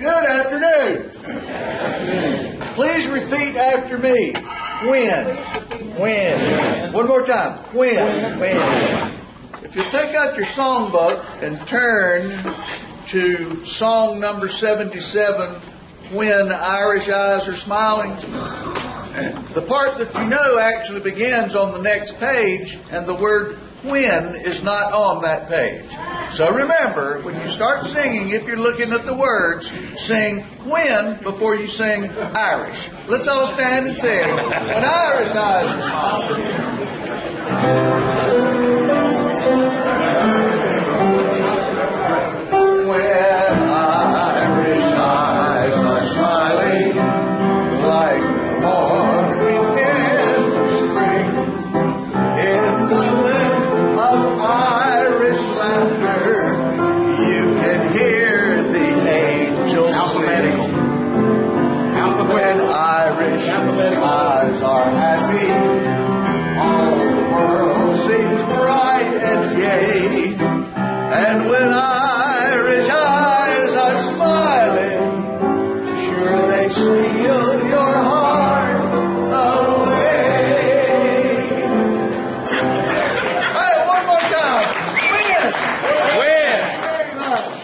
Good afternoon. Please repeat after me. When. One more time. When. If you'll take out your songbook and turn to song number 77, When Irish Eyes Are Smiling. The part that you know actually begins on the next page, and the word when is not on that page. So remember, when you start singing, if you're looking at the words, sing when before you sing Irish. Let's all stand and sing When Irish Eyes Are Smiling. When Irish eyes are smiling like morning in spring, in the lip of Irish laughter, you can hear the angels sing. When Irish eyes are happy, all the world seems bright and gay. And when Irish eyes are smiling, sure they steal your heart away. Hey, one more time. When. Very much.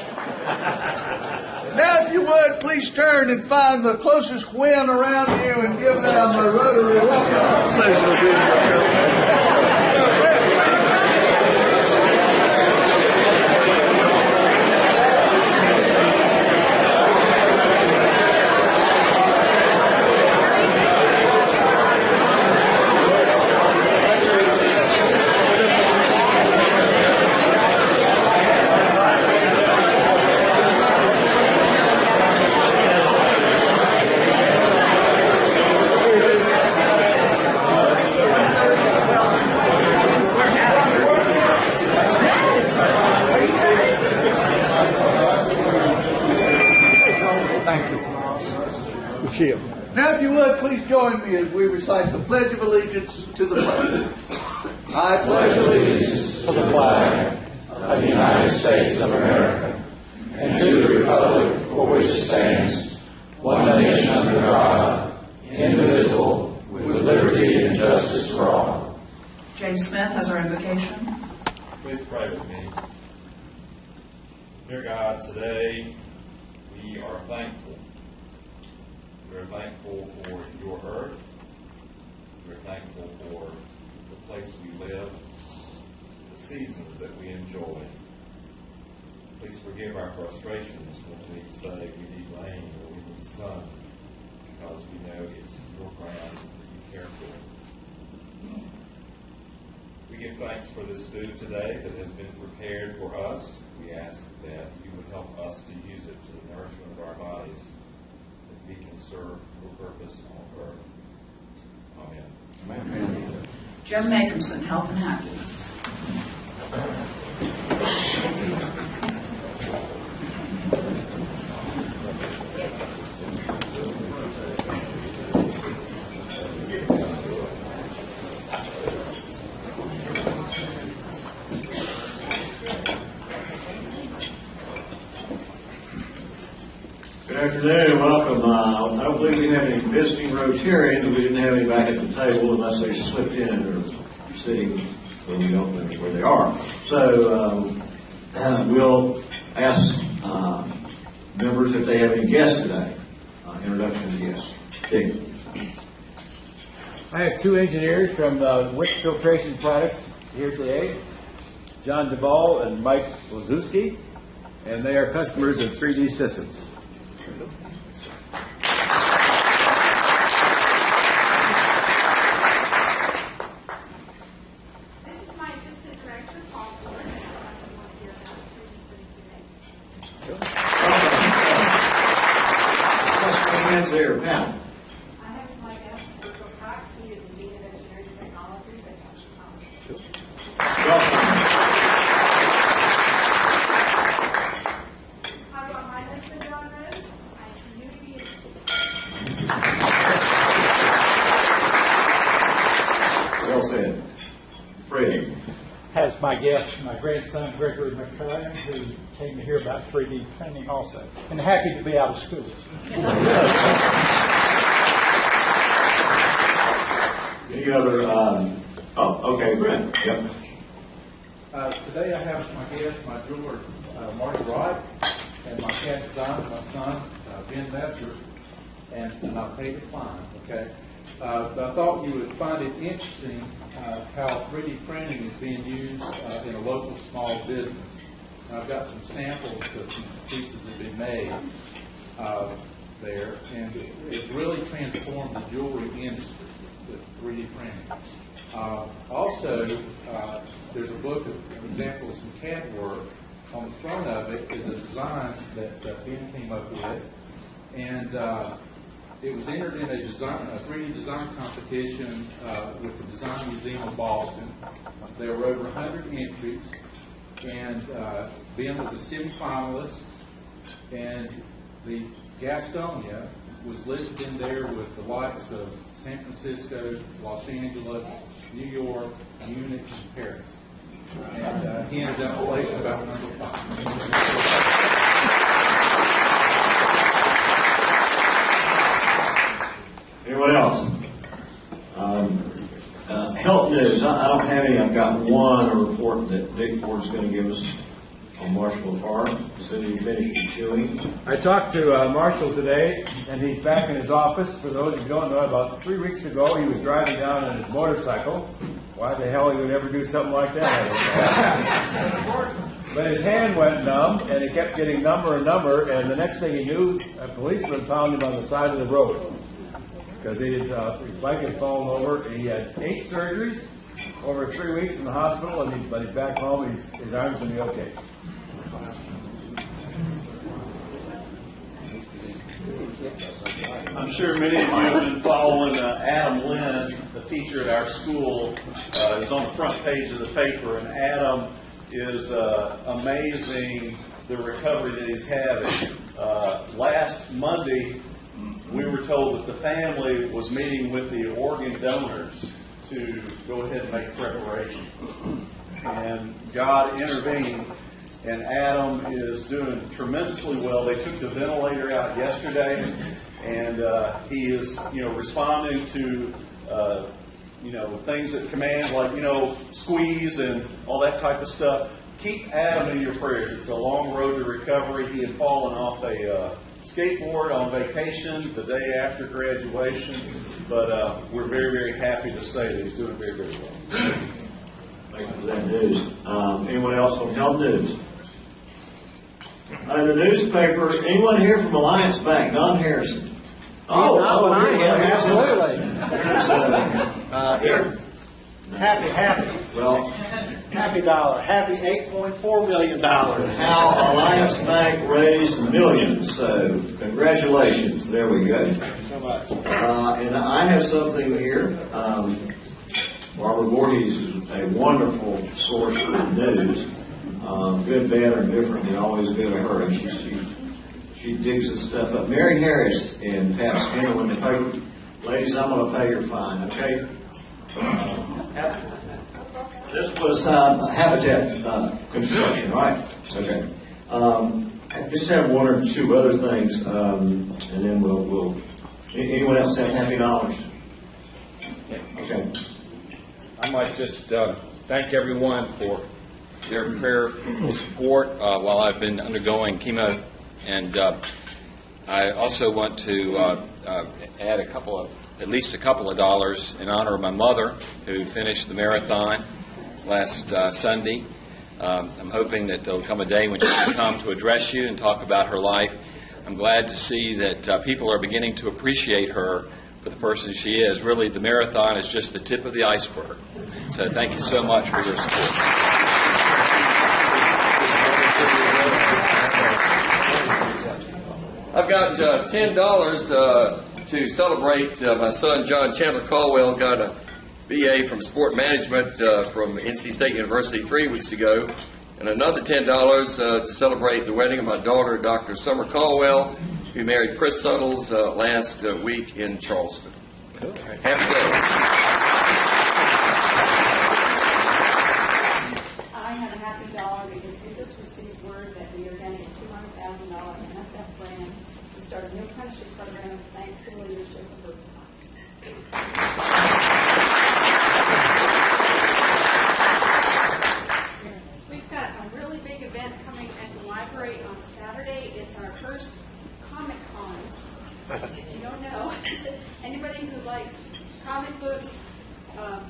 Now, if you would, please turn and find the closest when around you and give them a Rotary welcome. Now, if you would, please join me as we recite the Pledge of Allegiance to the flag. I pledge allegiance to the flag of the United States of America and to the republic for which it stands, one nation under God, indivisible, with liberty and justice for all. James Smith has our invocation. Please pray with me. Dear God, today we are thankful. We're thankful for your earth. We're thankful for the place we live, the seasons that we enjoy. Please forgive our frustrations when we say we need rain or we need sun, because we know it's your ground that you care for. We give thanks for this food today that has been prepared for us. We ask that you would help us to use it to the nourishment of our bodies, that we can serve your purpose on earth. Amen. Amen. Jim Nathanson, Health and Happiness. Good afternoon, welcome. I don't believe we have any visiting Rotarians. We didn't have any back at the table unless they slipped in or sitting where we don't know where they are. So we'll ask members if they have any guests today. Introduction to guests. Dick. I have two engineers from Wick Filtration Products here today, John Duvall and Mike Lazewski, and they are customers of 3D Systems. This is my assistant director, Paul Ford. Here about 3D today. Hands there, Pat. I have my guest, Michael Cox. He is the Dean of Engineering Technologies at Gastonia. Welcome. I've got my husband, John Rose. I'm community Well said. Fred. Has have my guest, my grandson Gregory McCullough, who came to hear about 3D printing also, and happy to be out of school. Any other, okay, Brent, yep. Today I have my guest, my jeweler, Marty Wright, and my cat designer, my son, Ben Messer, and I'll pay the fine, okay? But I thought you would find it interesting how 3D printing is being used in a local small business. And I've got some samples of some pieces that have been made there, and it's really transformed the jewelry industry with 3D printing. Also, there's a book of examples of some CAD work. On the front of it is a design that Ben came up with, and it was entered in a 3D design competition with the Design Museum of Boston. There were over 100 entries, and Ben was a semi-finalist, and the Gastonia was listed in there with the likes of San Francisco, Los Angeles, New York, Munich, and Paris. And he ended up placing about number 5. Anyone else? Health news. I don't have any. I've got one report that Dick Ford's going to give us on Marshall Farm. So he finished chewing. I talked to Marshall today, and he's back in his office. For those who don't know, about 3 weeks ago, he was driving down on his motorcycle. Why the hell he would ever do something like that? But his hand went numb, and it kept getting number and number, and the next thing he knew, a policeman found him on the side of the road because his bike had fallen over. He had 8 surgeries over 3 weeks in the hospital, but he's back home. His arm's going to be okay. I'm sure many of you have been following Adam Lynn, the teacher at our school. He's on the front page of the paper, and Adam is amazing the recovery that he's having. Last Monday, we were told that the family was meeting with the organ donors to go ahead and make preparation. And God intervened, and Adam is doing tremendously well. They took the ventilator out yesterday, and he is, responding to, things that command, like, squeeze and all that type of stuff. Keep Adam in your prayers. It's a long road to recovery. He had fallen off a skateboard on vacation the day after graduation, but we're very, very happy to say that he's doing very, very well. Thanks for that news. Anyone else on health news? The newspaper, anyone here from Alliance Bank? Don Harrison. Here. Happy. Well, Happy dollar. Happy $8.4 million. how Alliance Bank raised millions. So, congratulations. There we go. So much. And I have something here. Barbara Voorhees is a wonderful source for news. Good, bad, or different. We always go to her. And she digs this stuff up. Mary Harris and Pat Skinner in the paper. Ladies, I'm going to pay your fine, okay? This was Habitat construction, right? Okay. I just have one or two other things, and then we'll. Anyone else have happy dollars? Okay. I might just thank everyone for their prayerful support while I've been undergoing chemo, and I also want to add at least a couple of dollars in honor of my mother, who finished the marathon last Sunday. I'm hoping that there'll come a day when she can come to address you and talk about her life. I'm glad to see that people are beginning to appreciate her for the person she is. Really, the marathon is just the tip of the iceberg. So thank you so much for your support. I've got $10 to celebrate. My son, John Chandler Caldwell, got a BA from Sport Management from NC State University 3 weeks ago, and another $10 to celebrate the wedding of my daughter, Dr. Summer Caldwell, who married Chris Suttles last week in Charleston. Cool. Happy day. our NSF brand. We started a new apprenticeship program thanks to the leadership of Rotary. We've got a really big event coming at the library on Saturday. It's our first Comic Con. If you don't know, anybody who likes comic books,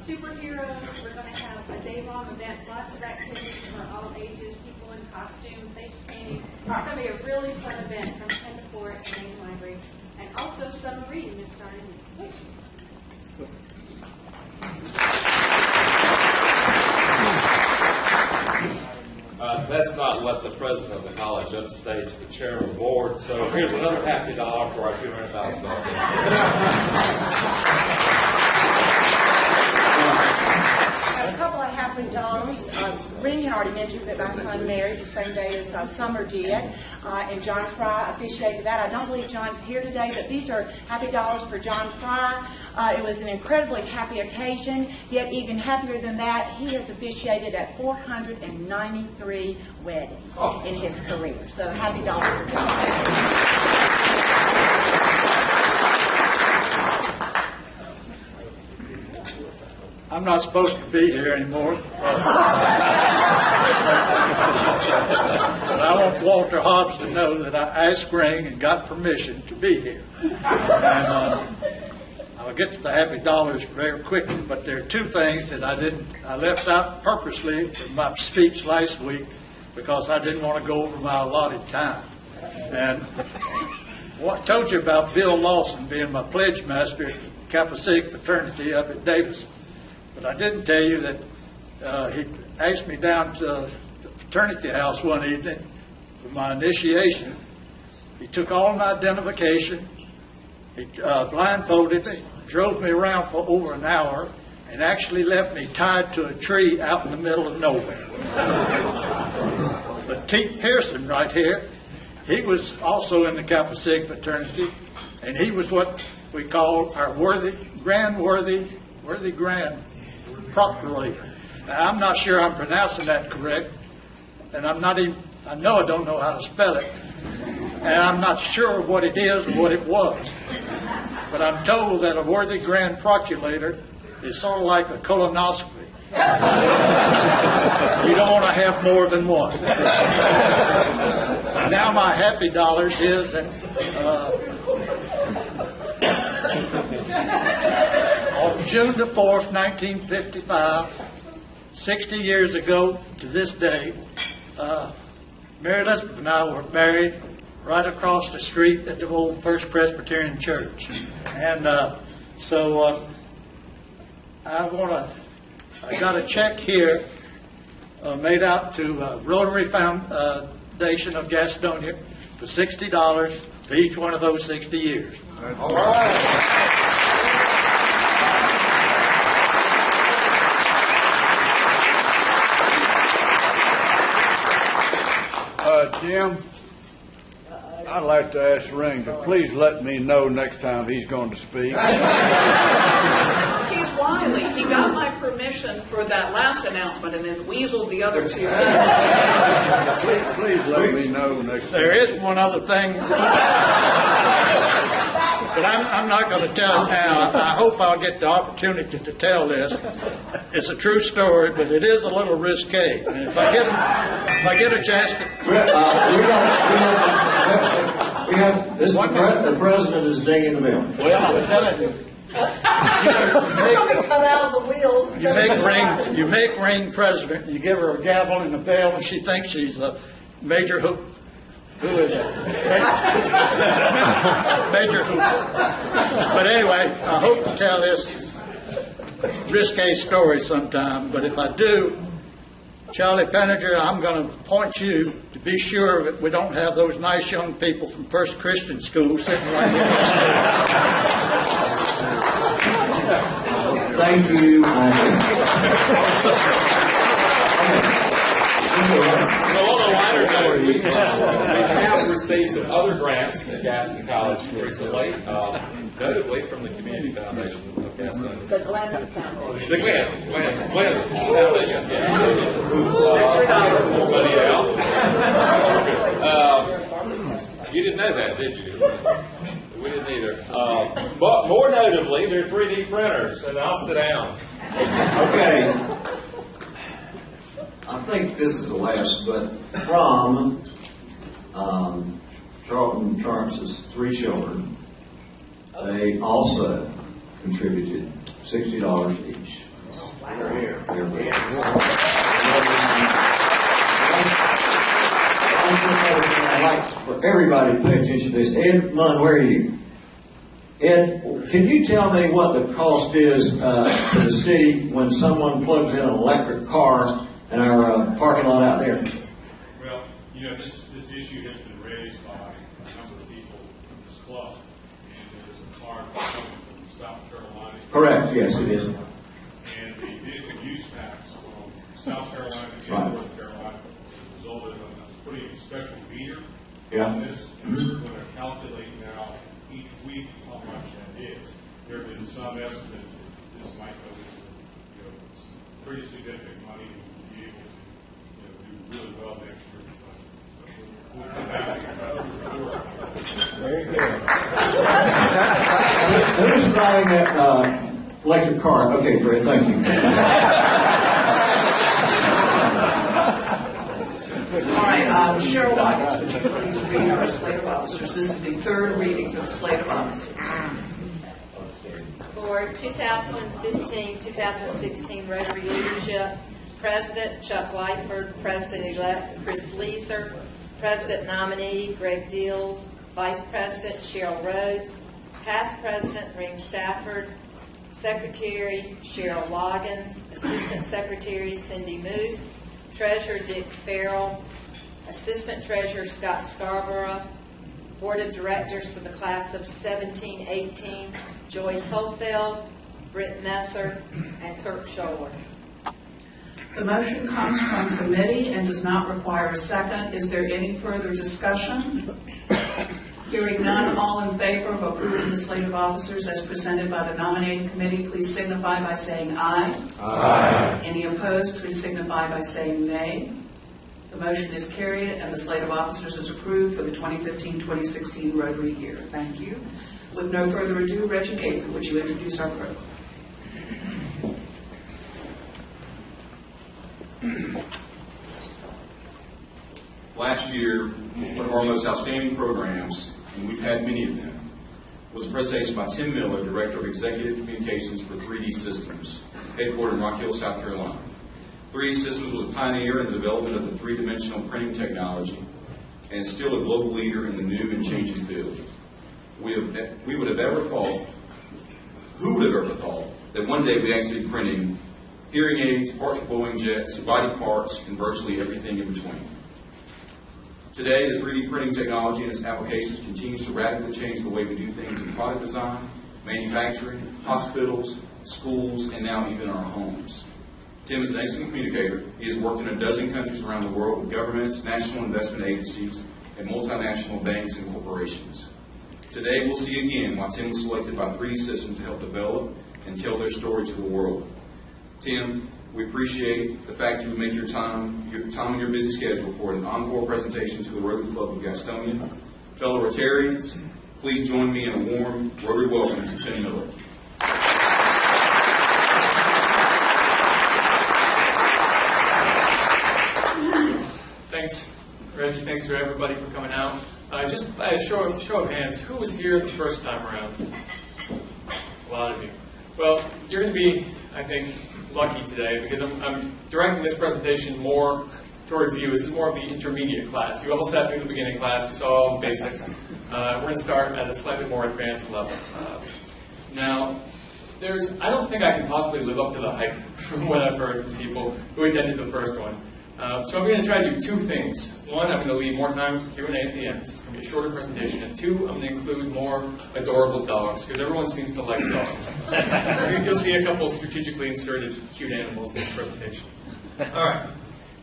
superheroes, we're going to have a day-long event, lots of activities for all ages, people in costume, face painting. It's going to be a really fun event from 10 to 4 at the main library. And also summer reading is starting next week. That's not what the president of the college upstaged the chair of the board, so here's another happy dollar for our $200,000. A couple of happy dollars. Rennie had already mentioned that my son married the same day as Summer did, and John Fry officiated that. I don't believe John's here today, but these are happy dollars for John Fry. It was an incredibly happy occasion, yet even happier than that, he has officiated at 493 weddings in his career. So happy dollars for John. I'm not supposed to be here anymore. But I want Walter Hobbs to know that I asked Ring and got permission to be here. And I'll get to the happy dollars very quickly, but there are two things that I left out purposely in my speech last week because I didn't want to go over my allotted time. And what I told you about Bill Lawson being my pledge master at Kappa Sig fraternity up at Davis. But I didn't tell you that he asked me down to the fraternity house one evening for my initiation. He took all my identification, he blindfolded me, drove me around for over an hour, and actually left me tied to a tree out in the middle of nowhere. But Teet Pearson right here, he was also in the Kappa Sig fraternity, and he was what we call our worthy grand procurator. Now, I'm not sure I'm pronouncing that correct, and I know I don't know how to spell it, and I'm not sure what it is or what it was. But I'm told that a worthy grand procurator is sort of like a colonoscopy. You don't want to have more than one. Now my happy dollars is that on June the 4th, 1955, 60 years ago to this day, Mary Elizabeth and I were married right across the street at the old First Presbyterian Church. And so I got a check here made out to Rotary Foundation of Gastonia for $60 for each one of those 60 years. All right. Jim, I'd like to ask Ring to please let me know next time he's going to speak. He's wily. He got my permission for that last announcement and then weaseled the other two. Please let me know next time. There is one other thing, but I'm not going to tell it now. I hope I'll get the opportunity to tell this. It's a true story, but it is a little risque. And if I get a chance to... The president is dinging the bell. Well, I'm telling you. Cut out of the wheel. You make Ring president, you give her a gavel and a bell, and she thinks she's a Major Hoop. Who is it? Major Hoop. But anyway, I hope to tell this risque story sometime, but if I do, Charlie Prinintg, I'm going to point you to be sure that we don't have those nice young people from First Christian School sitting right here. Thank you. So on a lighter note, we have received some other grants at Gaston College recently, notably from the Community Foundation of Gastonia. The Glenn Foundation. The Glenn Foundation. Yeah. Everybody out. You didn't know that, did you? We didn't either. But more notably, they're 3D printers, and I'll sit down. Okay. I think this is the last, but from Charlton Charms's 3 children, they also contributed $60 each. They're here. I'd like for everybody to pay attention to this. Ed Munn, where are you? Ed, can you tell me what the cost is to the city when someone plugs in an electric car in our parking lot out there? Well, this issue has been raised by a number of people from this club. And there's a car coming from South Carolina. Correct, yes, it is. And the vehicle use tax from South Carolina and Right. North Carolina resulted in us putting a special meter Yeah. on this. And we're going to calculate now each week how much that is. There have been some estimates that this might go into some pretty significant money to be able to do really well next year. So we'll come back and Very good. Who's driving that electric car? Okay, Fred, thank you. All right, Cheryl White, would you please read our slate of officers? This is the third reading for the slate of officers. For 2015-2016 Rotary Leadership, President Chuck Lightford, President-elect Chris Leeser, President nominee Greg Deals, Vice President Cheryl Rhodes, Past President Ring Stafford, Secretary Cheryl Loggins, Assistant Secretary Cindy Moose, Treasurer Dick Farrell, Assistant Treasurer Scott Scarborough, Board of Directors for the class of 17-18, Joyce Hofeld, Britt Messer, and Kirk Scholler. The motion comes from committee and does not require a second. Is there any further discussion? Hearing none, all in favor of approving the slate of officers as presented by the nominating committee, please signify by saying aye. Aye. Any opposed, please signify by saying nay. The motion is carried and the slate of officers is approved for the 2015-2016 Rotary year. Thank you. With no further ado, Reggie Gaither, would you introduce our program? Last year, one of our most outstanding programs, and we've had many of them, was a presentation by Tim Miller, Director of Executive Communications for 3D Systems, headquartered in Rock Hill, South Carolina. 3D Systems was a pioneer in the development of the three-dimensional printing technology and is still a global leader in the new and changing field. Who would have ever thought that one day we'd actually be printing hearing aids, parts for Boeing jets, body parts, and virtually everything in between. Today, the 3D printing technology and its applications continues to radically change the way we do things in product design, manufacturing, hospitals, schools, and now even our homes. Tim is an excellent communicator. He has worked in a dozen countries around the world with governments, national investment agencies, and multinational banks and corporations. Today, we'll see again why Tim was selected by 3D Systems to help develop and tell their story to the world. Tim, we appreciate the fact you would make your time in your busy schedule for an encore presentation to the Rotary Club of Gastonia. Fellow Rotarians, please join me in a warm Rotary welcome to Tim Miller. Thanks, Reggie. Thanks to everybody for coming out. Just by a show of hands, who was here the first time around? A lot of you. Well, you're going to be, I think, lucky today because I'm directing this presentation more towards you. This is more of the intermediate class. You all sat through the beginning class. You saw all the basics. We're going to start at a slightly more advanced level. Now, I don't think I can possibly live up to the hype from what I've heard from people who attended the first one. So I'm going to try to do two things. One, I'm going to leave more time for Q&A at the end. So it's going to be a shorter presentation. And two, I'm going to include more adorable dogs, because everyone seems to like dogs. You'll see a couple of strategically inserted cute animals in this presentation. All right.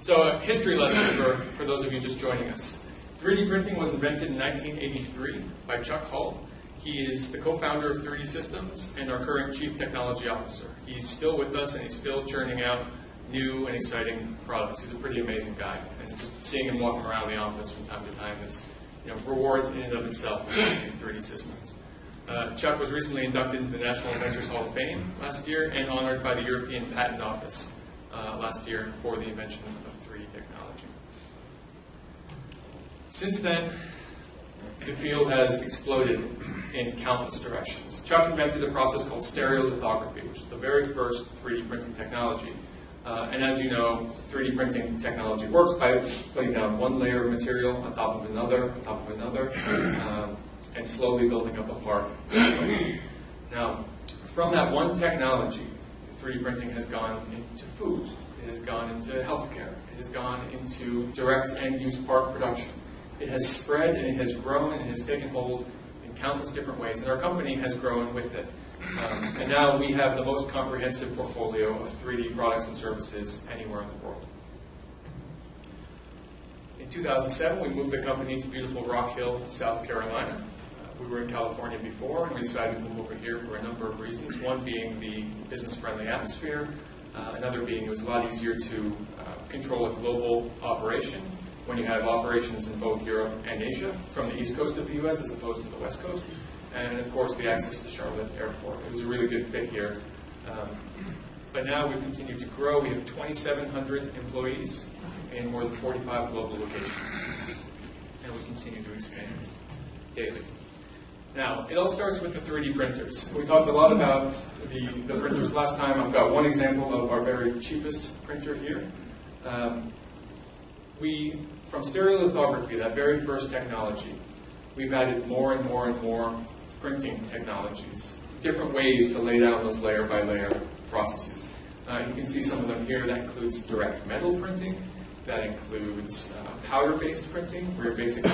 So a history lesson for those of you just joining us. 3D printing was invented in 1983 by Chuck Hull. He is the co-founder of 3D Systems and our current Chief Technology Officer. He's still with us, and he's still churning out new and exciting products. He's a pretty amazing guy, and just seeing him walking around the office from time to time is reward in and of itself in 3D systems. Chuck was recently inducted into the National Inventors Hall of Fame last year and honored by the European Patent Office last year for the invention of 3D technology. Since then, the field has exploded in countless directions. Chuck invented a process called stereolithography, which is the very first 3D printing technology. And as you know, 3D printing technology works by putting down one layer of material on top of another, and slowly building up a part. Now, from that one technology, 3D printing has gone into food, it has gone into healthcare, it has gone into direct end-use part production. It has spread and it has grown and it has taken hold in countless different ways, and our company has grown with it. And now we have the most comprehensive portfolio of 3D products and services anywhere in the world. In 2007, we moved the company to beautiful Rock Hill, South Carolina. We were in California before, and we decided to move over here for a number of reasons. One being the business-friendly atmosphere. Another being it was a lot easier to control a global operation when you have operations in both Europe and Asia, from the east coast of the U.S. as opposed to the west coast. And of course, the access to Charlotte Airport. It was a really good fit here. But now we've continued to grow. We have 2,700 employees in more than 45 global locations. And we continue to expand daily. Now, it all starts with the 3D printers. We talked a lot about the printers last time. I've got one example of our very cheapest printer here. From stereolithography, that very first technology, we've added more and more and more printing technologies, different ways to lay down those layer by layer processes. You can see some of them here. That includes direct metal printing. That includes powder-based printing, where you're basically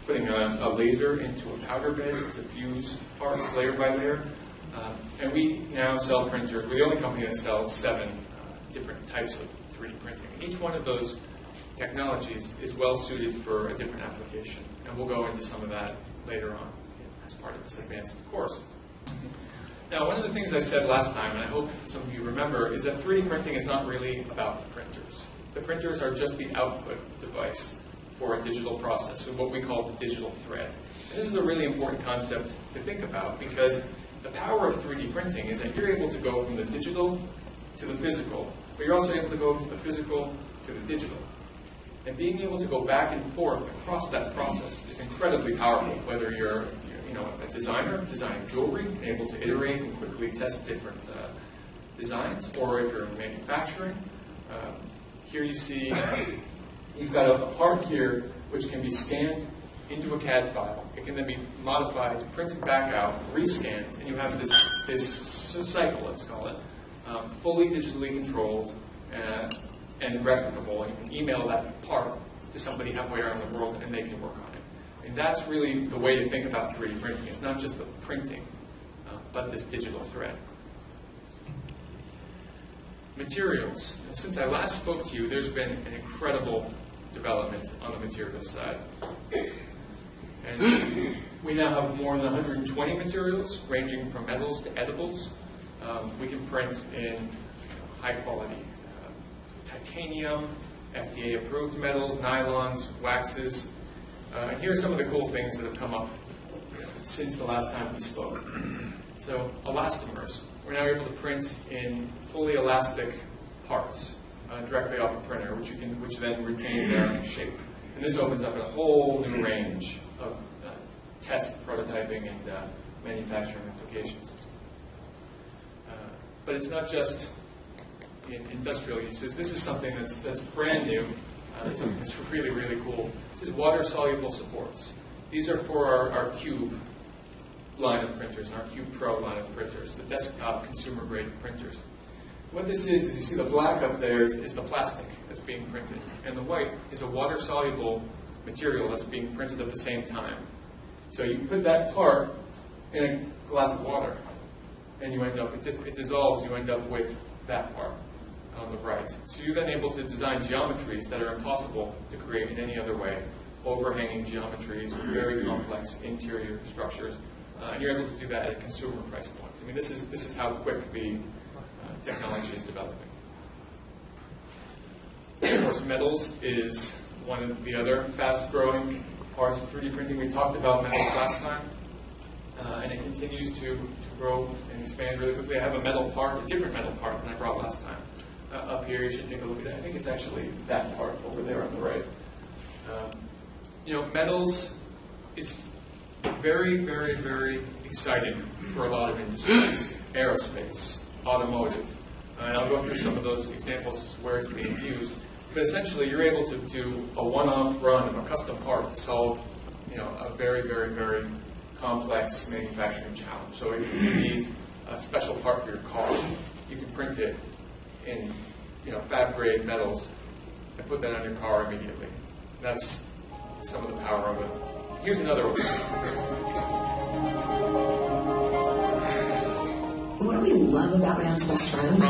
putting a laser into a powder bed to fuse parts layer by layer. And we now sell printers. We're the only company that sells 7 different types of 3D printing. Each one of those technologies is well suited for a different application. And we'll go into some of that later on as part of this advanced course. Now, one of the things I said last time, and I hope some of you remember, is that 3D printing is not really about the printers. The printers are just the output device for a digital process, so what we call the digital thread. And this is a really important concept to think about, because the power of 3D printing is that you're able to go from the digital to the physical, but you're also able to go from the physical to the digital. And being able to go back and forth across that process is incredibly powerful, whether you're a designer designing jewelry, able to iterate and quickly test different designs, or if you're manufacturing. Here you see you've got a part here which can be scanned into a CAD file. It can then be modified, printed back out, rescanned, and you have this cycle, let's call it, fully digitally controlled and replicable. You can email that part to somebody halfway around the world and they can work on it. And that's really the way to think about 3D printing. It's not just the printing, but this digital thread. Materials. Since I last spoke to you, there's been an incredible development on the materials side. And we now have more than 120 materials, ranging from metals to edibles. We can print in high quality titanium, FDA-approved metals, nylons, waxes. And here are some of the cool things that have come up since the last time we spoke. So, elastomers. We're now able to print in fully elastic parts directly off a printer, which then retain their shape. And this opens up a whole new range of test, prototyping, and manufacturing applications. But it's not just in industrial uses. This is something that's brand new. It's really, really cool. This is water-soluble supports. These are for our Cube line of printers and our Cube Pro line of printers, the desktop consumer-grade printers. What this is you see the black up there is the plastic that's being printed, and the white is a water-soluble material that's being printed at the same time. So you put that part in a glass of water, and you end up, it dissolves, you end up with that part on the right. So you're then able to design geometries that are impossible to create in any other way, overhanging geometries with very complex interior structures, and you're able to do that at a consumer price point. I mean, this is how quick the technology is developing. Of course, metals is one of the other fast-growing parts of 3D printing. We talked about metals last time, and it continues to grow and expand really quickly. I have a metal part, a different metal part than I brought last time. Up here, you should take a look at it. I think it's actually that part over there on the right. Metals is very, very, very exciting for a lot of industries. Aerospace, automotive, and I'll go through some of those examples where it's being used. But essentially, you're able to do a one-off run of a custom part to solve, a very, very, very complex manufacturing challenge. So if you need a special part for your car, you can print it in, fab-grade metals and put that on your car immediately. That's some of the power of it. Here's another one. What do we love about man's best friend?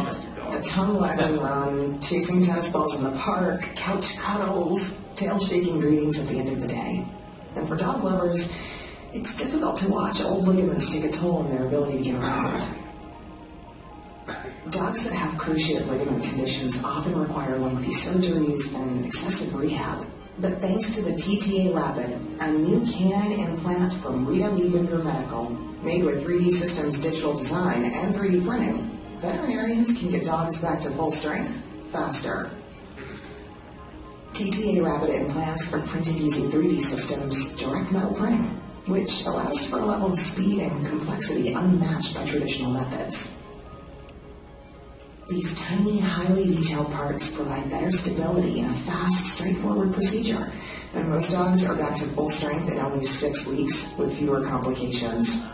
A tongue-wagging run, chasing tennis balls in the park, couch cuddles, tail-shaking greetings at the end of the day. And for dog lovers, it's difficult to watch old ligaments take a toll on their ability to get around. Dogs that have cruciate ligament conditions often require lengthy surgeries and excessive rehab. But thanks to the TTA Rapid, a new canine implant from Rita Liebinger Medical, made with 3D Systems digital design and 3D printing, veterinarians can get dogs back to full strength faster. TTA Rapid implants are printed using 3D Systems direct metal printing, which allows for a level of speed and complexity unmatched by traditional methods. These tiny, highly detailed parts provide better stability in a fast, straightforward procedure, and most dogs are back to full strength in only 6 weeks with fewer complications.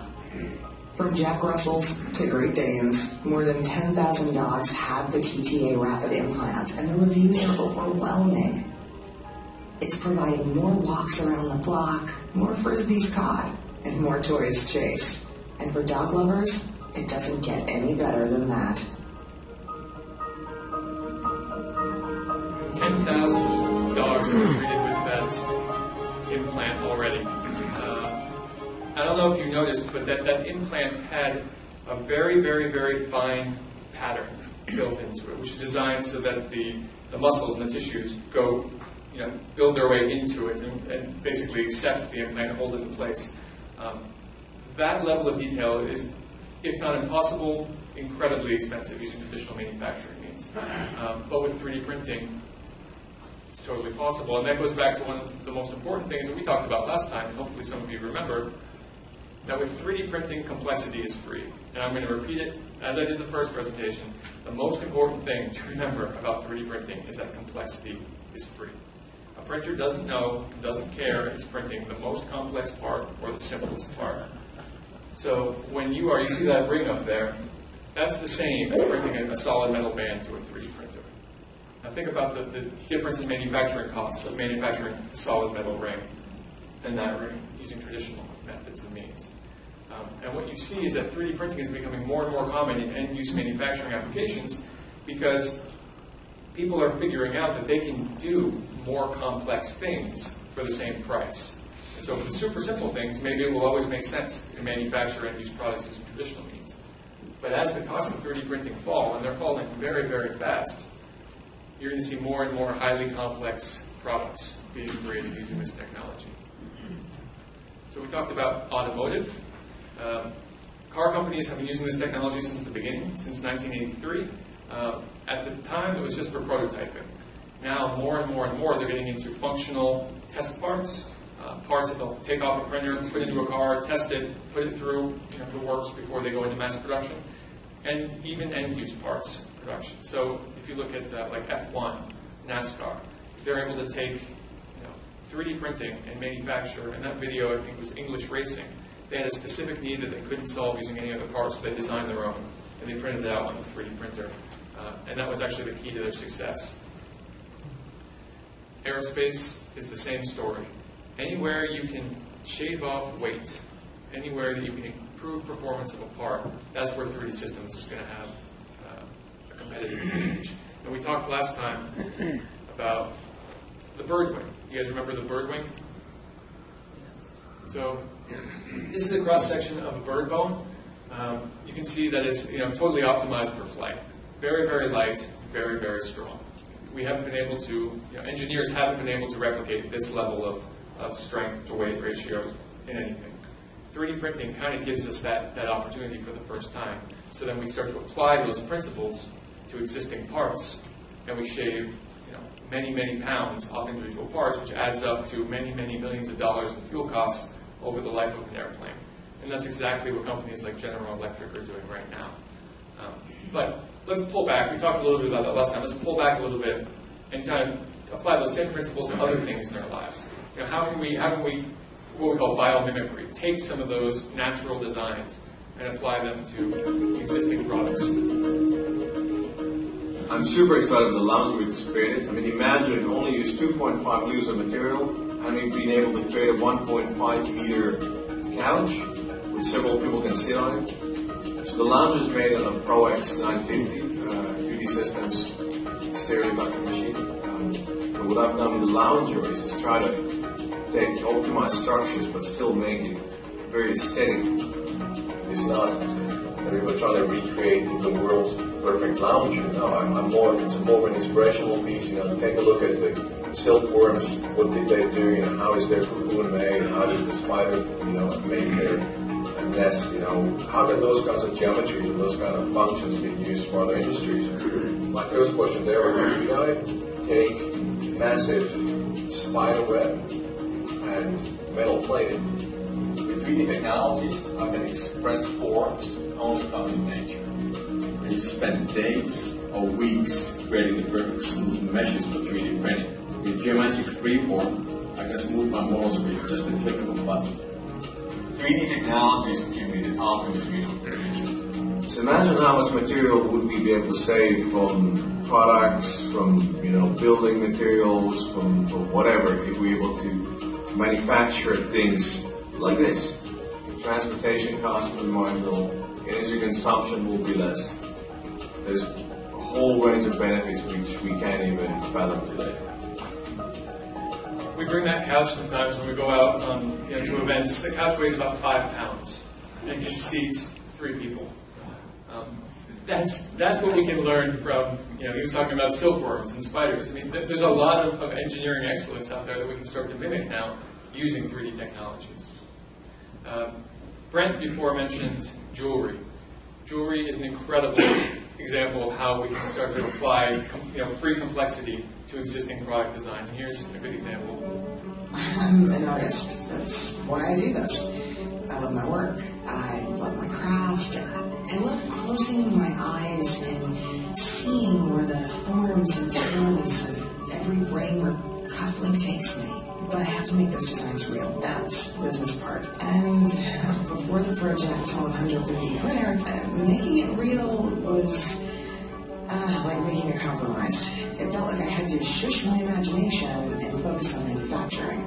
From Jack Russells to Great Danes, more than 10,000 dogs have the TTA Rapid implant, and the reviews are overwhelming. It's providing more walks around the block, more frisbees caught, and more toys chased. And for dog lovers, it doesn't get any better than that. 10,000 dogs have been treated with that implant already. I don't know if you noticed, but that implant had a very, very, very fine pattern built into it, which is designed so that the muscles and the tissues go, build their way into it and basically accept the implant and hold it in place. That level of detail is, if not impossible, incredibly expensive using traditional manufacturing means. But with 3D printing, it's totally possible. And that goes back to one of the most important things that we talked about last time, and hopefully some of you remember, that with 3D printing, complexity is free. And I'm going to repeat it as I did the first presentation. The most important thing to remember about 3D printing is that complexity is free. A printer doesn't know and doesn't care if it's printing the most complex part or the simplest part. So when you see that ring up there, that's the same as printing a solid metal band to a 3D printer. Now think about the difference in manufacturing costs of manufacturing a solid metal ring and that ring using traditional methods and means. And what you see is that 3D printing is becoming more and more common in end-use manufacturing applications because people are figuring out that they can do more complex things for the same price. And so for the super simple things, maybe it will always make sense to manufacture and use products using traditional means. But as the costs of 3D printing fall, and they're falling very, very fast, you're going to see more and more highly complex products being created using this technology. So we talked about automotive. Car companies have been using this technology since the beginning, since 1983. At the time, it was just for prototyping. Now, more and more and more, they're getting into functional test parts, parts that they'll take off a printer, put into a car, test it, put it through the works before they go into mass production, and even end-use parts production. So if you look at like F1, NASCAR, they're able to take 3D printing and manufacture, and that video I think was English Racing. They had a specific need that they couldn't solve using any other parts, so they designed their own, and they printed it out on the 3D printer. And that was actually the key to their success. Aerospace is the same story. Anywhere you can shave off weight, anywhere that you can improve performance of a part, that's where 3D Systems is going to have a competitive advantage. And we talked last time about the bird wing. You guys remember the bird wing? So this is a cross-section of a bird bone. You can see that it's totally optimized for flight. Very, very light, very, very strong. We haven't been able to, engineers haven't been able to replicate this level of strength to weight ratios in anything. 3D printing kind of gives us that opportunity for the first time. So then we start to apply those principles to existing parts, and we shave many, many pounds off individual parts, which adds up to many, many millions of dollars in fuel costs over the life of an airplane. And that's exactly what companies like General Electric are doing right now. But let's pull back. We talked a little bit about that last time. Let's pull back a little bit and kind of apply those same principles to other things in our lives. How can we, what we call biomimicry, take some of those natural designs and apply them to existing products? I'm super excited about the lounge we just created. I mean, imagine only use 2.5 liters of material, and we've been able to create a 1.5 meter couch, which several people can sit on it. So the lounge is made on a Pro X 950 3D Systems stereo bucket machine. And what I've done with the lounger is just try to take optimized structures, but still make it very aesthetic. It's not that we were trying to recreate the world's perfect lounge. It's more of an inspirational piece. Take a look at the silkworms. What did they do? How is their cocoon made? How did the spider, make their nest? How did those kinds of geometries and those kind of functions get used for other industries? My first question there was, could I take massive spider web and metal plating? With 3D technologies, I can express forms only found in nature. And you just spend days or weeks creating the perfect smooth meshes for 3D printing. With geometric freeform, I can smooth my models with just a click of a button. 3D technologies give me the ultimate freedom. So imagine how much material would we be able to save from products, from building materials, from whatever, if we were able to manufacture things like this. Transportation costs will be marginal, energy consumption will be less. There's a whole range of benefits which we can't even fathom today. We bring that couch sometimes when we go out to events. The couch weighs about 5 pounds and can seat 3 people. That's what we can learn from, he was talking about silkworms and spiders. I mean, there's a lot of engineering excellence out there that we can start to mimic now using 3D technologies. Brent before mentioned jewelry. Jewelry is an incredible example of how we can start to apply free complexity to existing product design. And here's a good example. I'm an artist. That's why I do this. I love my work. I love my craft. I love closing my eyes and seeing where the forms and tones of every ring or cufflink takes me. But I have to make those designs real. That's the business part. And before the project on 130 printer, making it real was like making a compromise. It felt like I had to shush my imagination and focus on manufacturing.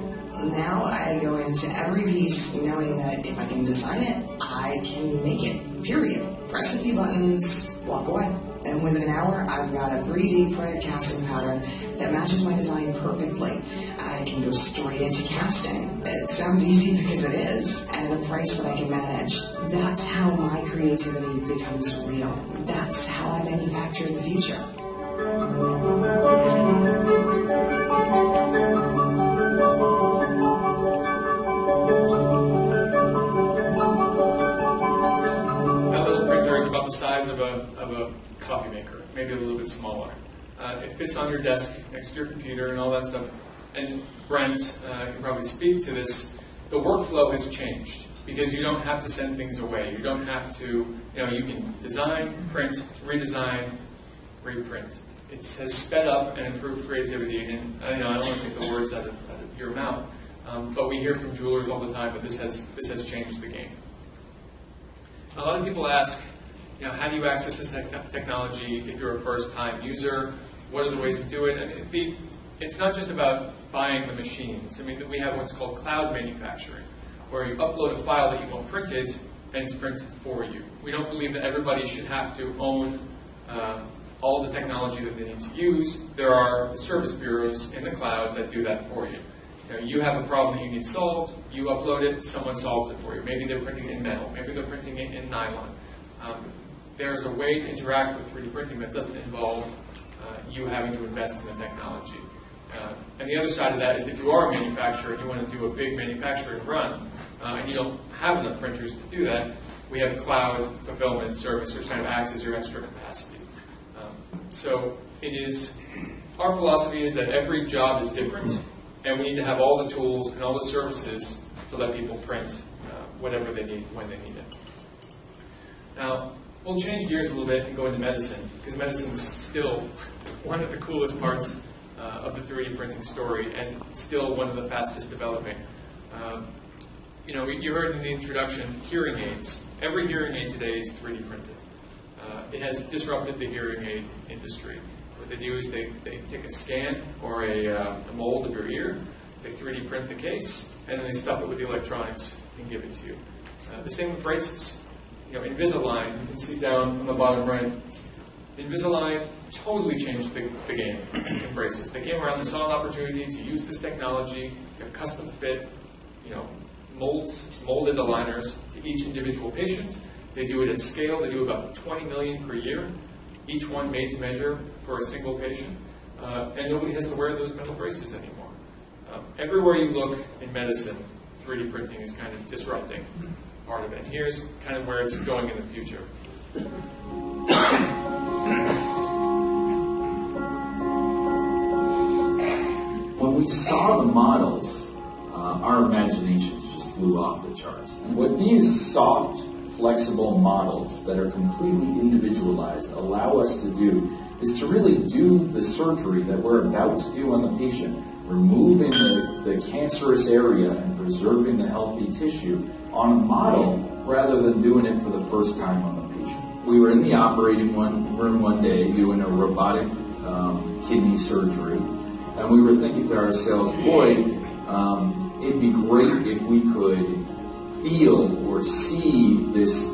Now I go into every piece knowing that if I can design it, I can make it, period. Press a few buttons, walk away. And within an hour, I've got a 3D printed casting pattern that matches my design perfectly. I can go straight into casting. It sounds easy because it is, and at a price that I can manage. That's how my creativity becomes real. That's how I manufacture the future. That little printer is about the size of a coffee maker, maybe a little bit smaller. It fits on your desk next to your computer and all that stuff. And Brent can probably speak to this. The workflow has changed because you don't have to send things away. You don't have to, you can design, print, redesign, reprint. It has sped up and improved creativity. And I don't want to take the words out of your mouth, but we hear from jewelers all the time that this has changed the game. A lot of people ask, how do you access this technology if you're a first-time user? What are the ways to do it? It's not just about buying the machines. I mean, we have what's called cloud manufacturing, where you upload a file that you want printed, and it's printed for you. We don't believe that everybody should have to own all the technology that they need to use. There are service bureaus in the cloud that do that for you. You have a problem that you need solved, you upload it, someone solves it for you. Maybe they're printing in metal, maybe they're printing it in nylon. There's a way to interact with 3D printing that doesn't involve you having to invest in the technology. And the other side of that is if you are a manufacturer and you want to do a big manufacturing run, and you don't have enough printers to do that, we have cloud fulfillment service, which kind of acts as your extra capacity. So it is, our philosophy is that every job is different, and we need to have all the tools and all the services to let people print whatever they need when they need it. Now, we'll change gears a little bit and go into medicine, because medicine is still one of the coolest parts of the 3D printing story, and still one of the fastest developing. You heard in the introduction, hearing aids. Every hearing aid today is 3D printed. It has disrupted the hearing aid industry. What they do is they take a scan or a mold of your ear, they 3D print the case, and then they stuff it with the electronics and give it to you. The same with braces. Invisalign, you can see down on the bottom right, Invisalign totally changed the game in braces. They came around, they saw an opportunity to use this technology to custom fit, molded aligners to each individual patient. They do it at scale. They do about 20 million per year, each one made to measure for a single patient. And nobody has to wear those metal braces anymore. Everywhere you look in medicine, 3D printing is kind of disrupting part of it. And here's kind of where it's going in the future. When we saw the models, our imaginations just flew off the charts. And what these soft, flexible models that are completely individualized allow us to do is to really do the surgery that we're about to do on the patient, removing the cancerous area and preserving the healthy tissue on a model rather than doing it for the first time on the patient. We were in the operating room one day doing a robotic kidney surgery, and we were thinking to ourselves, boy, it'd be great if we could feel or see this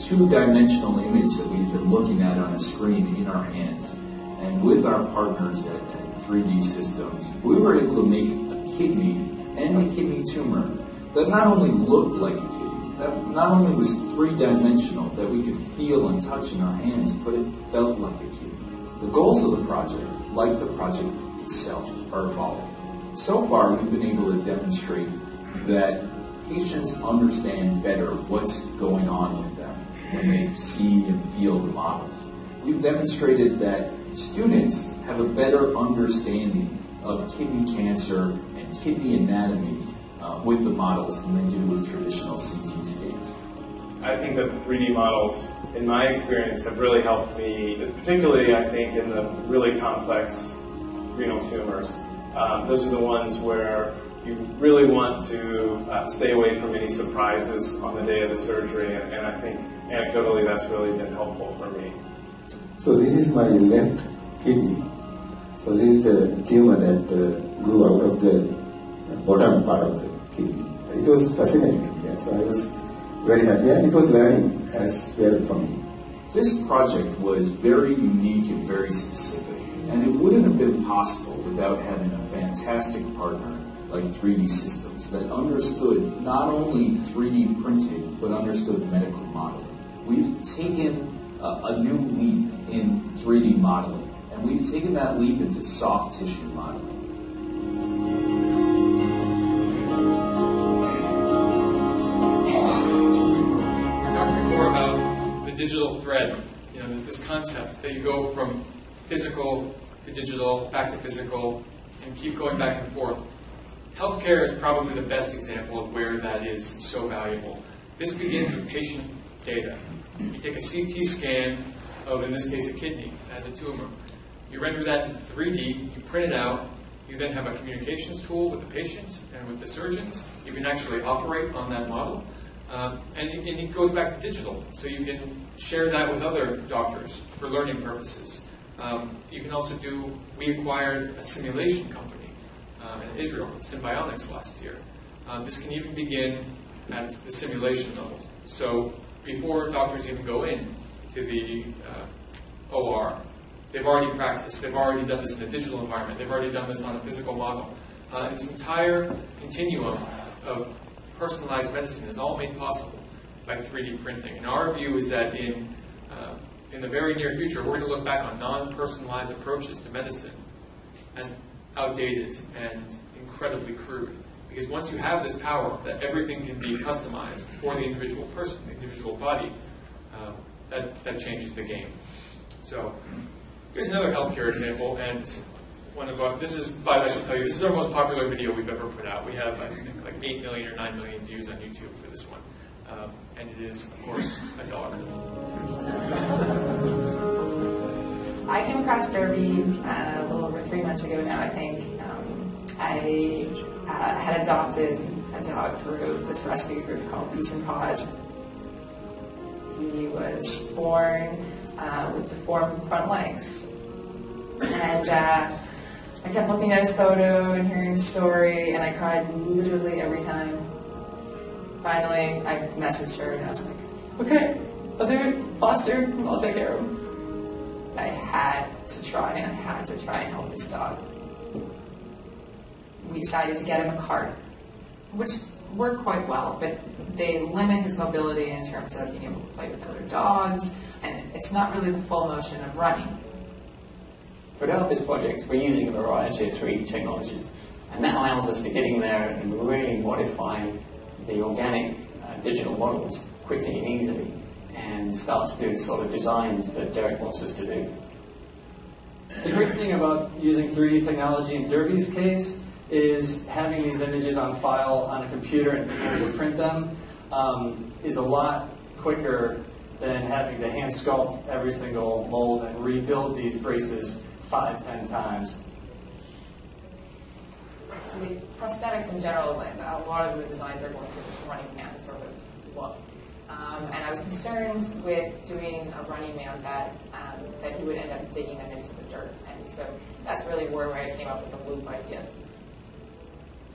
two-dimensional image that we've been looking at on a screen in our hands. And with our partners at 3D Systems, we were able to make a kidney and a kidney tumor that not only looked like a kidney, that not only was three-dimensional, that we could feel and touch in our hands, but it felt like a kidney. The goals of the project, like the project itself, are evolving. So far, we've been able to demonstrate that patients understand better what's going on with them when they see and feel the models. We've demonstrated that students have a better understanding of kidney cancer and kidney anatomy with the models than they do with traditional CT scans. I think that 3D models, in my experience, have really helped me, particularly I think in the really complex renal tumors. Those are the ones where you really want to stay away from any surprises on the day of the surgery, and I think anecdotally that's really been helpful for me. So this is my left kidney. So this is the tumor that grew out of the bottom part of the kidney. It was fascinating, yeah. So I was very happy, and it was learning as well for me. This project was very unique and very specific, and it wouldn't have been possible without having a fantastic partner like 3D Systems that understood not only 3D printing, but understood medical modeling. We've taken a new leap in 3D modeling, and we've taken that leap into soft tissue modeling. We talked before about the digital thread, this concept that you go from physical to digital, back to physical, and keep going back and forth. Healthcare is probably the best example of where that is so valuable. This begins with patient data. You take a CT scan of, in this case, a kidney that has a tumor. You render that in 3D, you print it out, you then have a communications tool with the patient and with the surgeons. You can actually operate on that model. And it goes back to digital, so you can share that with other doctors for learning purposes. You can also we acquired a simulation company in Israel, Symbionics, last year. This can even begin at the simulation level. So before doctors even go in to the OR, they've already practiced, they've already done this in a digital environment, they've already done this on a physical model. This entire continuum of personalized medicine is all made possible by 3D printing. And our view is that in the very near future, we're going to look back on non-personalized approaches to medicine as outdated and incredibly crude. Because once you have this power that everything can be customized for the individual person, the individual body, that changes the game. So here's another healthcare example, and one of our, this is, I should tell you, this is our most popular video we've ever put out. We have, I think, like 8 million or 9 million views on YouTube for this one. And it is, of course, a dog. I came across Derby a little over 3 months ago now, I think. I had adopted a dog through this rescue group called Peace and Paws. He was born with deformed front legs. And I kept looking at his photo and hearing his story, and I cried literally every time. Finally, I messaged her, and I was like, okay, I'll do it, foster, I'll take care of him. I had to try and help this dog. We decided to get him a cart, which worked quite well, but they limit his mobility in terms of being able to play with other dogs, and it's not really the full motion of running. For this project, we're using a variety of 3D technologies, and that allows us to get in there and really modify the organic digital models quickly and easily, and start to do the sort of designs that Derek wants us to do. The great thing about using 3D technology in Derby's case is having these images on file on a computer and being able to print them is a lot quicker than having to hand sculpt every single mold and rebuild these braces 5-10 times. The prosthetics in general, a lot of the designs are going to this running man sort of look. And I was concerned with doing a running man that he would end up digging them into the dirt. And so that's really where I came up with the loop idea.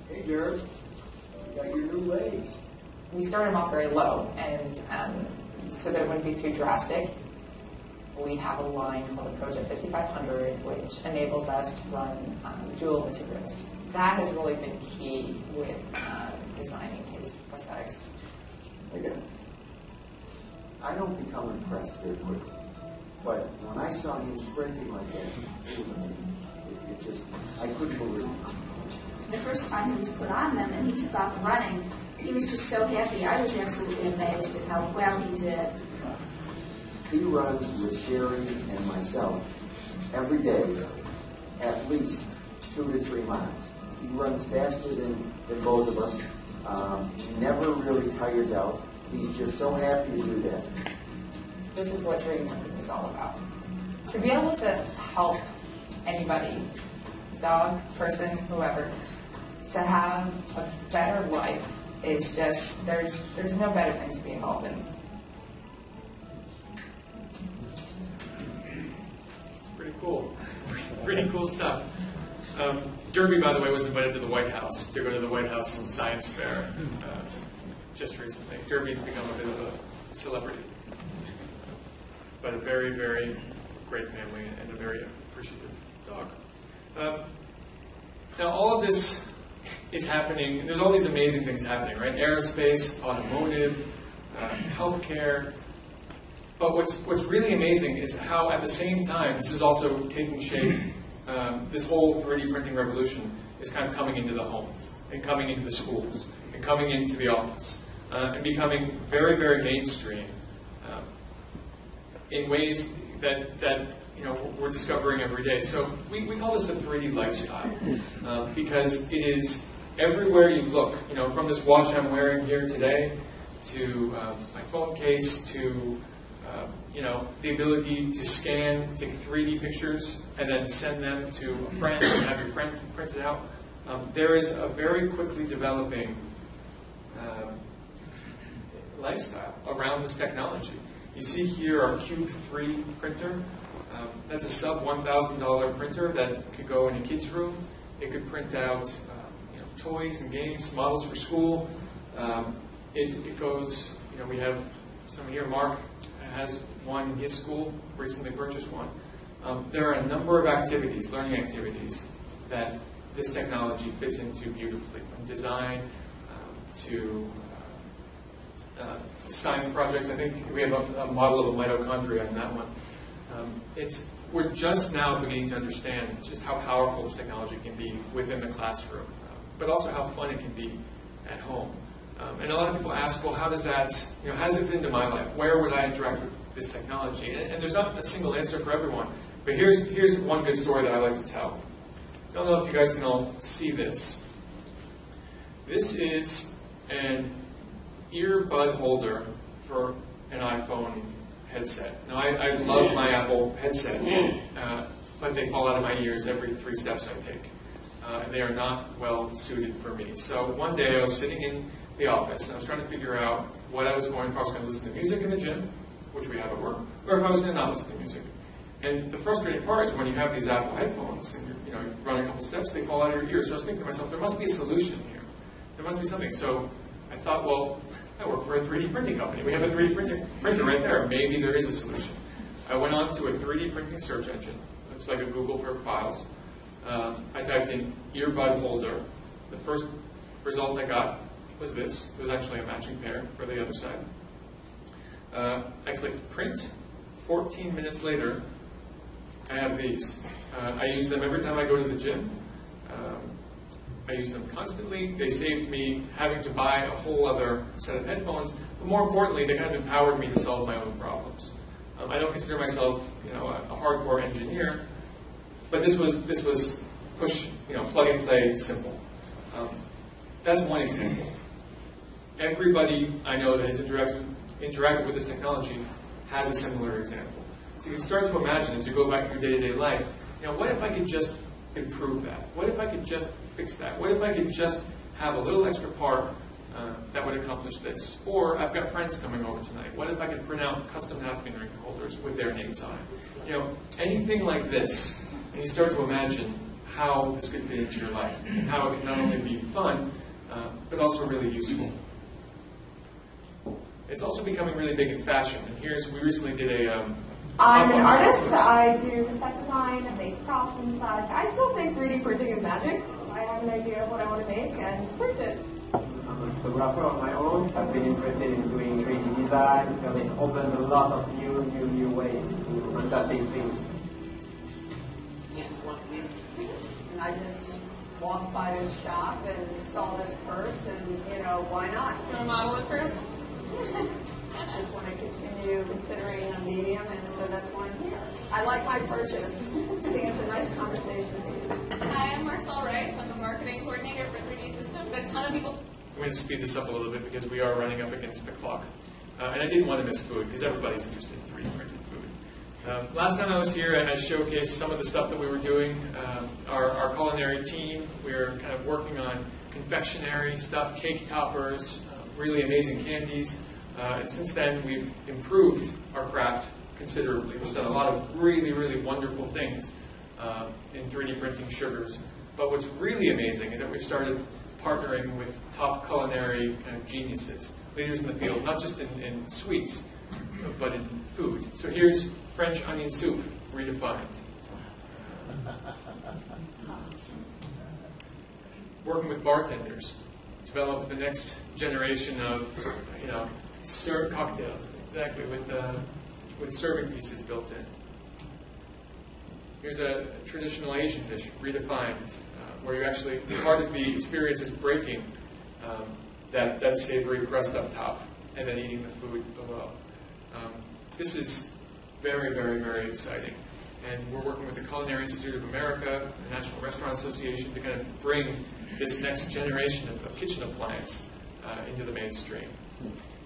Hey, Derek, you got your new legs. We started them off very low, and so that it wouldn't be too drastic, we have a line called the Project 5500, which enables us to run dual materials. That has really been key with designing his prosthetics. Again, I don't become impressed very quickly, but when I saw him sprinting like that, it was amazing. It just, I couldn't believe it. The first time he was put on them and he took off running, he was just so happy. I was absolutely amazed at how well he did. He runs with Sherry and myself every day, at least 2 to 3 miles. He runs faster than both of us. He never really tires out. He's just so happy to do that. This is what Dream Working is all about. To be able to help anybody, dog, person, whoever, to have a better life is just, there's no better thing to be involved in. It's pretty cool. Pretty cool stuff. Derby, by the way, was invited to the White House, to go to the White House Science Fair just recently. Derby's become a bit of a celebrity. But a very, very great family and a very appreciative dog. Now, all of this is happening. There's all these amazing things happening, right? Aerospace, automotive, healthcare. But what's really amazing is how, at the same time, this is also taking shape. This whole 3D printing revolution is kind of coming into the home, and coming into the schools, and coming into the office, and becoming very, very mainstream in ways that we're discovering every day. So we call this a 3D lifestyle because it is everywhere you look. From this watch I'm wearing here today to my phone case to the ability to scan, take 3D pictures, and then send them to a friend and have your friend print it out. There is a very quickly developing lifestyle around this technology. You see here our Cube 3 printer. That's a sub $1,000 printer that could go in a kid's room. It could print out toys and games, models for school. It goes, we have someone here, Mark, has one in his school, recently purchased one. There are a number of activities, learning activities, that this technology fits into beautifully, from design to science projects. I think we have a model of a mitochondria in that one. It's we're just now beginning to understand just how powerful this technology can be within the classroom, but also how fun it can be at home. And a lot of people ask, well, how does that, how does it fit into my life? Where would I interact with this technology? And there's not a single answer for everyone. But here's one good story that I like to tell. I don't know if you guys can all see this. This is an earbud holder for an iPhone headset. Now, I love my Apple headset, but they fall out of my ears every 3 steps I take. They are not well suited for me. So one day I was sitting in the office and I was trying to figure out what I was going, if I was going to listen to music in the gym, which we have at work, or if I was going to not listen to music. And the frustrating part is when you have these Apple headphones and you run a couple steps, they fall out of your ears. So I was thinking to myself, there must be a solution here. There must be something. So I thought, well, I work for a 3D printing company. We have a 3D printer right there. Maybe there is a solution. I went on to a 3D printing search engine. It's like a Google for files. I typed in earbud holder. The first result I got was this. It was actually a matching pair for the other side. I clicked print. 14 minutes later, I have these. I use them every time I go to the gym. I use them constantly. They saved me having to buy a whole other set of headphones, but more importantly, they kind of empowered me to solve my own problems. I don't consider myself, a hardcore engineer, but this was push, plug and play, simple. That's one example. Everybody I know that has interacted with this technology has a similar example. So you can start to imagine as you go back to your day-to-day life, what if I could just improve that? What if I could just fix that? What if I could just have a little extra part that would accomplish this? Or I've got friends coming over tonight. What if I could print out custom napkin ring holders with their names on it? Anything like this, and you start to imagine how this could fit into your life and how it can not only be fun, but also really useful. It's also becoming really big in fashion. And we recently did a I'm an artist. I do set design, I make props and such. I still think 3D printing is magic. I have an idea of what I want to make and print it. I'm a photographer on my own. I've been interested in doing 3D design because it's opened a lot of new ways to do fantastic things. This is one of these. And I just walked by this shop and saw this purse and, why not? Do you want to model it first? I just want to continue considering a medium, and so that's why I'm here. I like my purchase. I think it's a nice conversation. Hi, I'm Marcel Rice. I'm the marketing coordinator for 3D Systems. A ton of people. I'm going to speed this up a little bit because we are running up against the clock. And I didn't want to miss food because everybody's interested in 3D printed food. Last time I was here, I showcased some of the stuff that we were doing. Our culinary team, we were kind of working on confectionery stuff, cake toppers, really amazing candies. And since then, we've improved our craft considerably. We've done a lot of really, really wonderful things in 3D printing sugars. But what's really amazing is that we've started partnering with top culinary kind of geniuses, leaders in the field, not just in sweets, but in food. So here's French onion soup, redefined. Working with bartenders, develop the next generation of, serve cocktails, exactly, with serving pieces built in. Here's a traditional Asian dish, redefined, where you actually, part of the experience is breaking that savory crust up top and then eating the food below. This is very, very, very exciting. And we're working with the Culinary Institute of America, the National Restaurant Association, to kind of bring this next generation of kitchen appliance into the mainstream.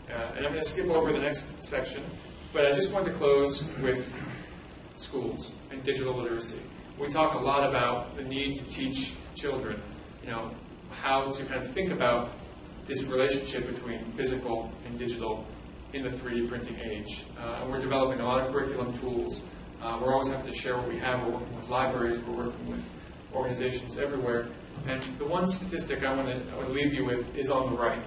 And I'm going to skip over the next section, but I just want to close with schools and digital literacy. We talk a lot about the need to teach children, how to kind of think about this relationship between physical and digital in the 3D printing age. And we're developing a lot of curriculum tools. We're always having to share what we have. We're working with libraries. We're working with organizations everywhere. And the one statistic I want to leave you with is on the right.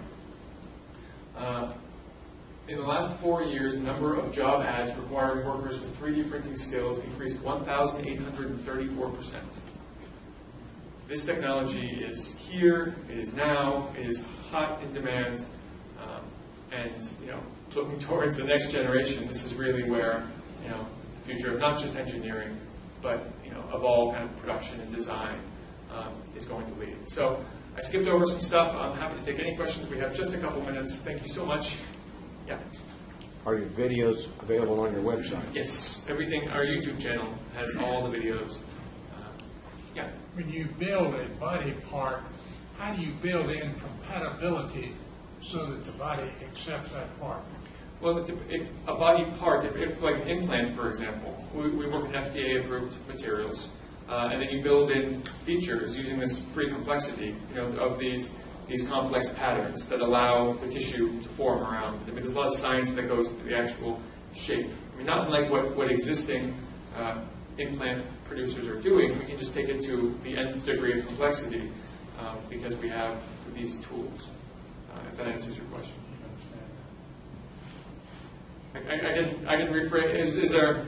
In the last 4 years, the number of job ads requiring workers with 3D printing skills increased 1,834%. This technology is here, it is now, it is hot in demand, and looking towards the next generation, this is really where the future of not just engineering, but of all kind of production and design is going to lead. So I skipped over some stuff. I'm happy to take any questions. We have just a couple minutes. Thank you so much. Yeah. Are your videos available on your website? Yes, everything. Our YouTube channel has all the videos. Yeah. When you build a body part, how do you build in compatibility so that the body accepts that part? Well, if a body part, if like an implant, for example, we work with FDA-approved materials, and then you build in features using this free complexity, of these complex patterns that allow the tissue to form around. I mean, there's a lot of science that goes into the actual shape. I mean, not unlike what existing implant producers are doing, we can just take it to the nth degree of complexity because we have these tools. If that answers your question. I can rephrase. Is there?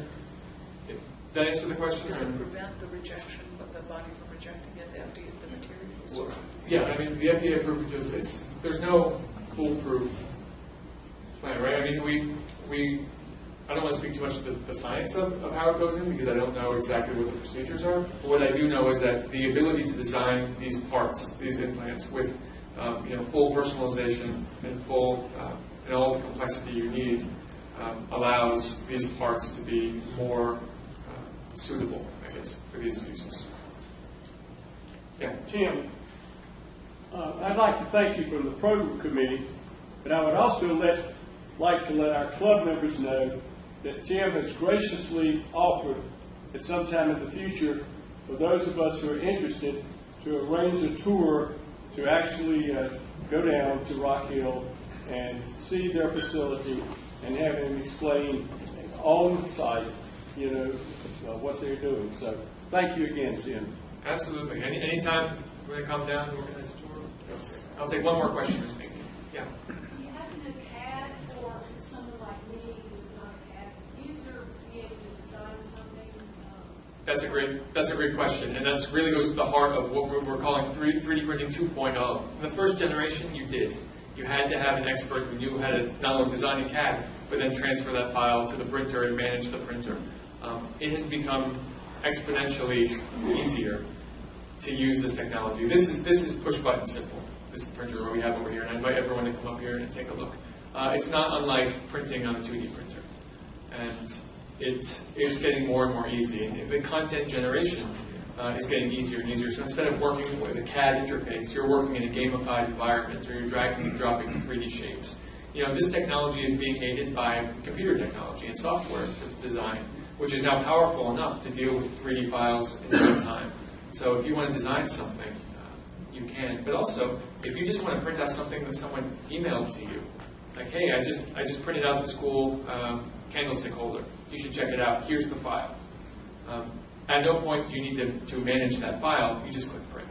Did that answer the question? Does it prevent the rejection of the body from rejecting it, the materials? Yeah, I mean, the FDA approved it. There's no foolproof plan, right? I mean, I don't want to speak too much to the science of how it goes in because I don't know exactly what the procedures are. But what I do know is that the ability to design these parts, these implants, with full personalization and and all the complexity you need, allows these parts to be more suitable, I guess, for these uses. Yeah. Tim, I'd like to thank you from the program committee, but I would also like to let our club members know that Tim has graciously offered at some time in the future for those of us who are interested to arrange a tour to actually go down to Rock Hill and see their facility and have him explain on site, what they're doing. So thank you again, Tim. Absolutely. Anytime we're going to come down and organize a tour. I'll take one more question. Yeah. Do you happen to CAD for someone like me who's not a CAD user be able to design something? That's a great question, and that really goes to the heart of what we're calling 3D printing 2.0. In the first generation, you did. You had to have an expert who knew how to not only design in CAD, but then transfer that file to the printer and manage the printer. It has become exponentially easier to use this technology. This is push button simple. This printer we have over here, and I invite everyone to come up here and take a look. It's not unlike printing on a 2D printer, and it's getting more and more easy. And the content generation is getting easier and easier. So instead of working with a CAD interface, you're working in a gamified environment, or you're dragging and dropping 3D shapes. This technology is being aided by computer technology and software design, which is now powerful enough to deal with 3D files in real time. So if you want to design something, you can. But also, if you just want to print out something that someone emailed to you, like, hey, I just printed out this cool candlestick holder. You should check it out. Here's the file. At no point do you need to manage that file. You just click print.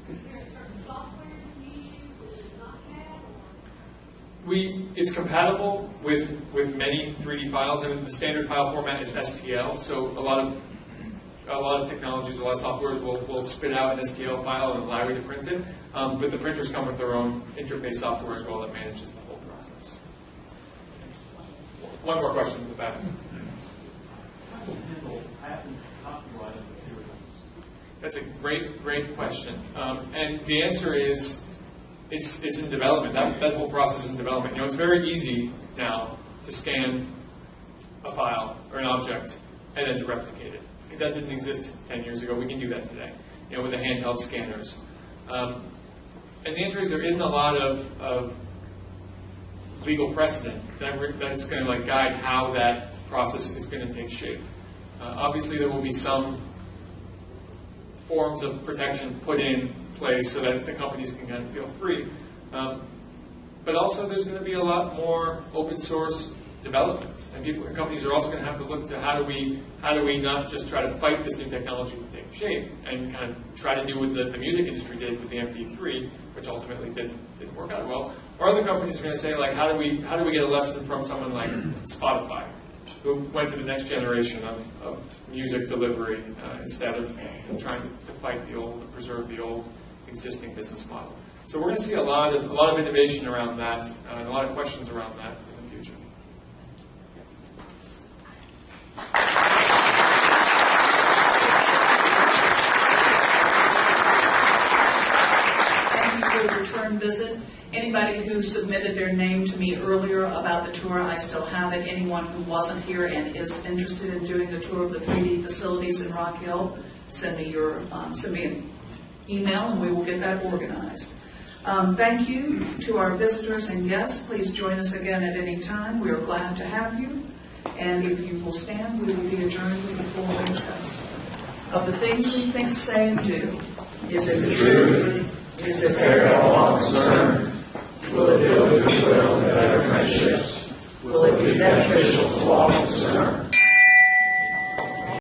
Is there a certain software you use that is not CAD? It's compatible with many 3D files. I mean, the standard file format is STL, so a lot of technologies, a lot of softwares will spit out an STL file and allow you to print it. But the printers come with their own interface software as well that manages the whole process. One more question in the back. How do you handle patent copyrighted materials? That's a great question. And the answer is it's in development. That whole process is in development. It's very easy now to scan a file or an object and then to replicate it. That didn't exist 10 years ago. We can do that today, with the handheld scanners. And the answer is there isn't a lot of legal precedent that's going to guide how that process is going to take shape. Obviously, there will be some forms of protection put in place so that the companies can kind of feel free. But also, there's going to be a lot more open source development, and companies are also going to have to look to how do we not just try to fight this new technology to take shape and kind of try to do what the music industry did with the MP3, which ultimately didn't work out well. Or other companies are going to say, how do we get a lesson from someone like Spotify, who went to the next generation of music delivery instead of trying to fight the old and preserve the old existing business model. So we're going to see a lot of innovation around that and a lot of questions around that in the future. anybody who submitted their name to me earlier about the tour, I still have it. Anyone who wasn't here and is interested in doing a tour of the 3D facilities in Rock Hill, send me an email and we will get that organized. Thank you to our visitors and guests. Please join us again at any time. We are glad to have you. And if you will stand, we will be adjourned with the following test. Of the things we think, say, and do, is it true? Is it fair to all concerned? Will it build goodwill and better friendships? Will it be beneficial to all concerned?